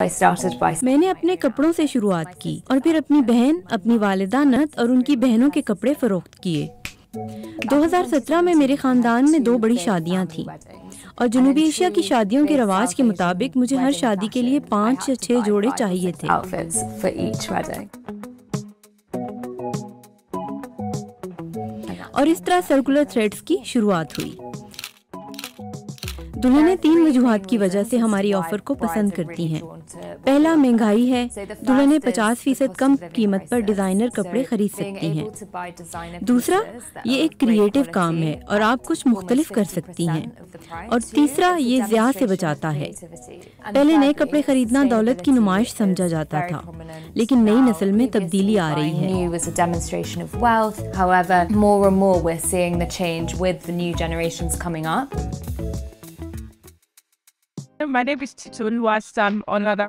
میں نے اپنے کپڑوں سے شروعات کی اور پھر اپنی بہن، اپنی والدہ نت اور ان کی بہنوں کے کپڑے فروخت کیے۔ 2017 میں میرے خاندان میں 2 بڑی شادیاں تھیں اور جنوبی ایشیا کی شادیوں کے رواج کے مطابق مجھے ہر شادی کے لیے 5 یا 6 جوڑے چاہیے تھے۔ اور اس طرح سرکولر تھریڈز کی شروعات ہوئی۔ دلہنیں 3 وجوہات کی وجہ سے ہماری آفر کو پسند کرتی ہیں۔ پہلا، مہنگائی ہے۔ دلہنیں 50% کم قیمت پر ڈیزائنر کپڑے خرید سکتی ہیں۔ دوسرا، یہ ایک کریٹو کام ہے اور آپ کچھ مختلف کر سکتی ہیں۔ اور تیسرا، یہ ضیاع سے بچاتا ہے۔ پہلے نئے کپڑے خریدنا دولت کی نمائش سمجھا جاتا تھا، لیکن نئی نسل میں تبدیلی آ رہی ہے۔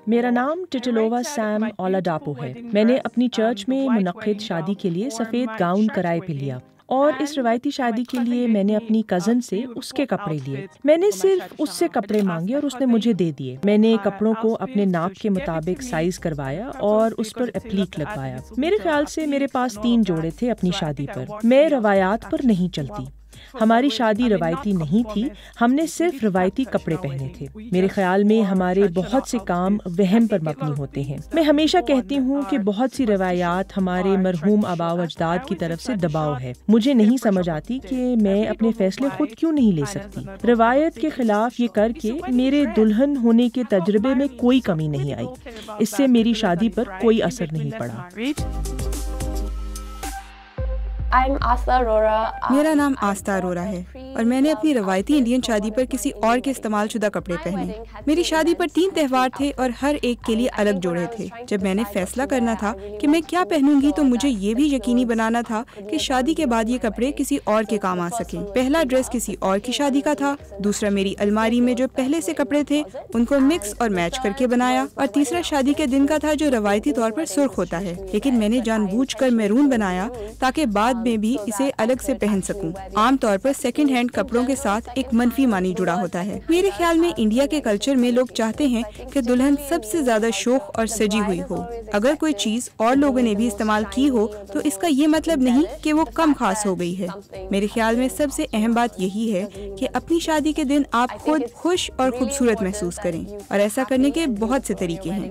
میرا نام ٹٹلووا سام اولاداپو ہے۔ میں نے اپنی چرچ میں منعقد شادی کے لیے سفید گاؤن کرائے پہ لیا اور اس روایتی شادی کے لیے میں نے اپنی کزن سے اس کے کپڑے لیے۔ میں نے صرف اس سے کپڑے مانگے اور اس نے مجھے دے دیے۔ میں نے کپڑوں کو اپنے ناپ کے مطابق سائز کروایا اور اس پر اپلیک لگوایا۔ میرے خیال سے میرے پاس 3 جوڑے تھے اپنی شادی پر۔ میں روایات پر نہیں چلتی۔ ہماری شادی روایتی نہیں تھی، ہم نے صرف روایتی کپڑے پہنے تھے۔ میرے خیال میں ہمارے بہت سے کام وہم پر مبنی ہوتے ہیں۔ میں ہمیشہ کہتی ہوں کہ بہت سی روایات ہمارے مرحوم آباء و اجداد کی طرف سے دباؤ ہے۔ مجھے نہیں سمجھ آتی کہ میں اپنے فیصلے خود کیوں نہیں لے سکتی۔ روایت کے خلاف یہ کر کے میرے دلہن ہونے کے تجربے میں کوئی کمی نہیں آئی۔ اس سے میری شادی پر کوئی اثر نہیں پڑا۔ میرا نام آستھا اروڑا ہے اور میں نے اپنی روایتی انڈین شادی پر کسی اور کے استعمال شدہ کپڑے پہنے۔ میری شادی پر 3 تہوار تھے اور ہر ایک کے لیے الگ جوڑے تھے۔ جب میں نے فیصلہ کرنا تھا کہ میں کیا پہنوں گی تو مجھے یہ بھی یقینی بنانا تھا کہ شادی کے بعد یہ کپڑے کسی اور کے کام آ سکیں۔ پہلا ڈریس کسی اور کی شادی کا تھا، دوسرا میری الماری میں جو پہلے سے کپڑے تھے ان کو مکس اور میچ کر کے بنایا، اور تیسرا شادی کے دن کا تھا جو روایتی طور پر سرخ ہوتا ہے، لیکن میں نے جان بوجھ کر میرون بنایا تاکہ بعد میں بھی اسے الگ سے پہن سکوں۔ عام طور پر سیکنڈ ہینڈ کپڑوں کے ساتھ ایک منفی معنی جڑا ہوتا ہے۔ میرے خیال میں انڈیا کے کلچر میں لوگ چاہتے ہیں کہ دلہن سب سے زیادہ شوخ اور سجی ہوئی ہو۔ اگر کوئی چیز اور لوگوں نے بھی استعمال کی ہو تو اس کا یہ مطلب نہیں کہ وہ کم خاص ہو گئی ہے۔ میرے خیال میں سب سے اہم بات یہی ہے کہ اپنی شادی کے دن آپ خود خوش اور خوبصورت محسوس کریں، اور ایسا کرنے کے بہت سے طریقے ہیں۔